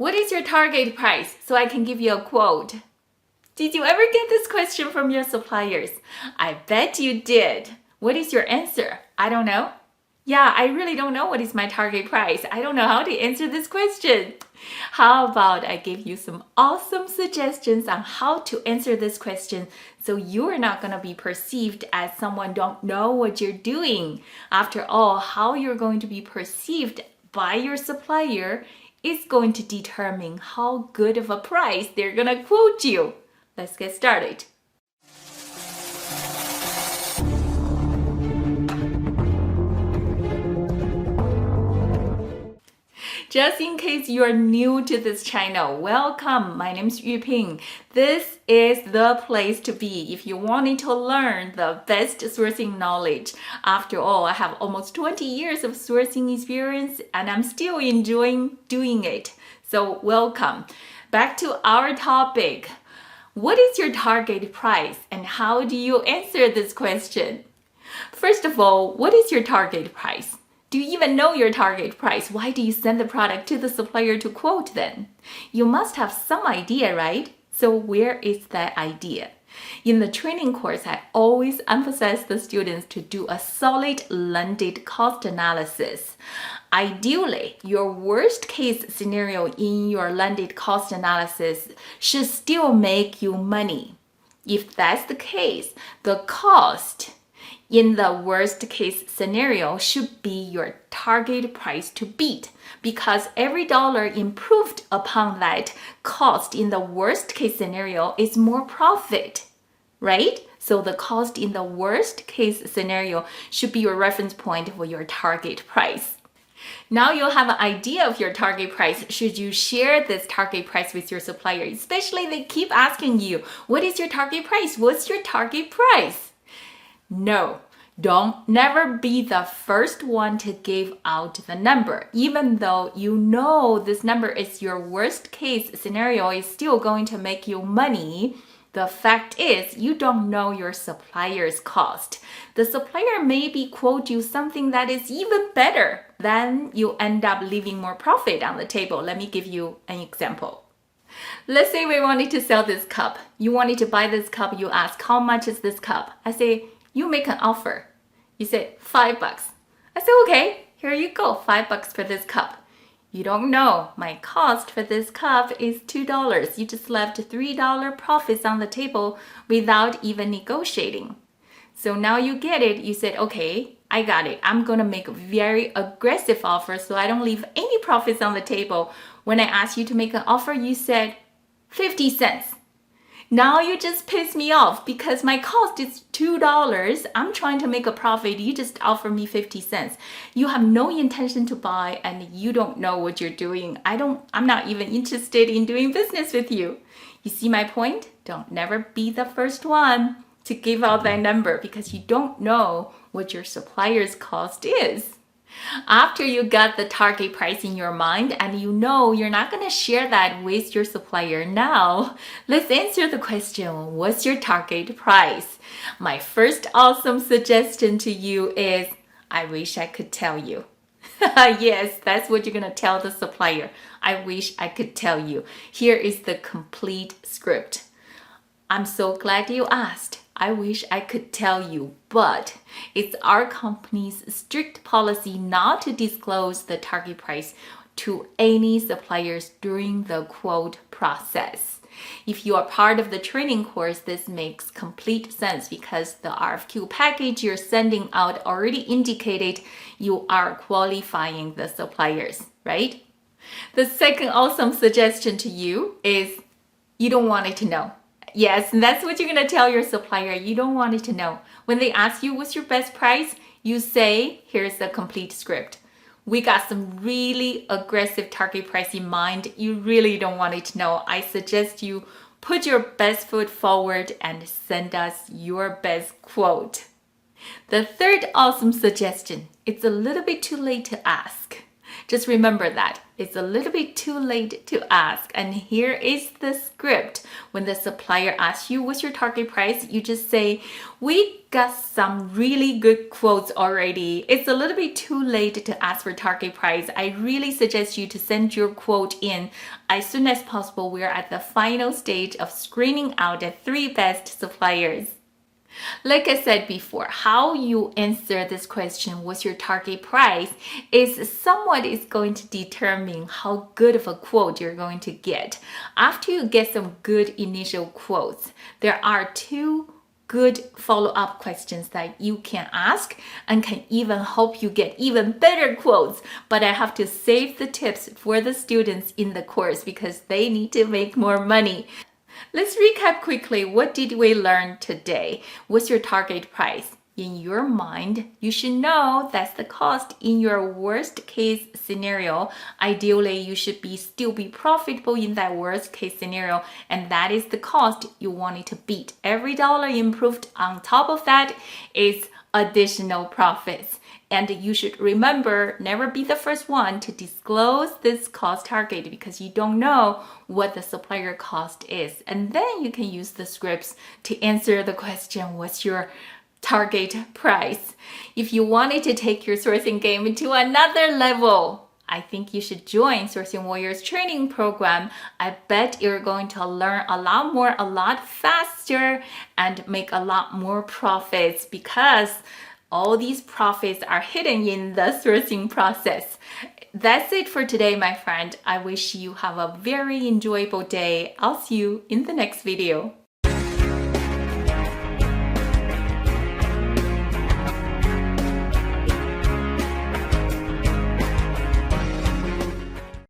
What is your target price so I can give you a quote? Did you ever get this question from your suppliers? I bet you did. What is your answer? I don't know. Yeah, I really don't know what is my target price. I don't know how to answer this question. How about I give you some awesome suggestions on how to answer this question so you're not going to be perceived as someone don't know what you're doing. After all, how you're going to be perceived by your supplier is going to determine how good of a price they're going to quote you. Let's get started. Just in case you are new to this channel, welcome. My name is Yuping. This is the place to be if you wanted to learn the best sourcing knowledge. After all, I have almost 20 years of sourcing experience and I'm still enjoying doing it. So welcome. Back to our topic. What is your target price and how do you answer this question? First of all, what is your target price? Do you even know your target price? Why do you send the product to the supplier to quote then? You must have some idea, right? So where is that idea? In the training course, I always emphasize the students to do a solid landed cost analysis. Ideally, your worst case scenario in your landed cost analysis should still make you money. If that's the case, the cost in the worst case scenario should be your target price to beat because every dollar improved upon that cost in the worst case scenario is more profit, right? So the cost in the worst case scenario should be your reference point for your target price. Now you'll have an idea of your target price. Should you share this target price with your supplier? Especially they keep asking you, what is your target price? What's your target price? No, never be the first one to give out the number. Even though you know this number is your worst case scenario, is still going to make you money. The fact is you don't know your supplier's cost. The supplier maybe quote you something that is even better. Then you end up leaving more profit on the table. Let me give you an example. Let's say we wanted to sell this cup. You wanted to buy this cup. You ask, how much is this cup? I say, you make an offer. You say $5. I say, okay, here you go, $5 for this cup. You don't know my cost for this cup is $2. You just left $3 profits on the table without even negotiating. So now you get it. You said, okay, I got it. I'm going to make a very aggressive offer so I don't leave any profits on the table. When I asked you to make an offer, you said 50 cents. Now you just piss me off because my cost is $2. I'm trying to make a profit. You just offer me 50 cents. You have no intention to buy and you don't know what you're doing. I'm not even interested in doing business with you. You see my point? Never be the first one to give out that number because you don't know what your supplier's cost is. After you got the target price in your mind and you know you're not going to share that with your supplier now, let's answer the question, what's your target price? My first awesome suggestion to you is, I wish I could tell you. Yes, that's what you're going to tell the supplier. I wish I could tell you. Here is the complete script. I'm so glad you asked. I wish I could tell you, but it's our company's strict policy not to disclose the target price to any suppliers during the quote process. If you are part of the training course, this makes complete sense because the RFQ package you're sending out already indicated you are qualifying the suppliers, right? The second awesome suggestion to you is you don't want it to know. Yes, and that's what you're going to tell your supplier. You don't want it to know. When they ask you what's your best price, you say, here's the complete script. We got some really aggressive target price in mind. You really don't want it to know. I suggest you put your best foot forward and send us your best quote. The third awesome suggestion, it's a little bit too late to ask. Just remember that it's a little bit too late to ask. And here is the script. When the supplier asks you what's your target price, you just say, we got some really good quotes already. It's a little bit too late to ask for target price. I really suggest you to send your quote in as soon as possible. We're at the final stage of screening out the 3 best suppliers. Like I said before, how you answer this question, what's your target price, is somewhat is going to determine how good of a quote you're going to get. After you get some good initial quotes, there are 2 good follow-up questions that you can ask and can even help you get even better quotes. But I have to save the tips for the students in the course because they need to make more money. Let's recap quickly. What did we learn today? What's your target price? In your mind, you should know that's the cost in your worst case scenario. Ideally, you should still be profitable in that worst case scenario, and that is the cost you wanted to beat. Every dollar improved on top of that is additional profits. And you should remember, never be the first one to disclose this cost target because you don't know what the supplier cost is. And then you can use the scripts to answer the question, what's your target price? If you wanted to take your sourcing game to another level, I think you should join Sourcing Warriors training program. I bet you're going to learn a lot more, a lot faster, and make a lot more profits because all these profits are hidden in the sourcing process. That's it for today, my friend. I wish you have a very enjoyable day. I'll see you in the next video.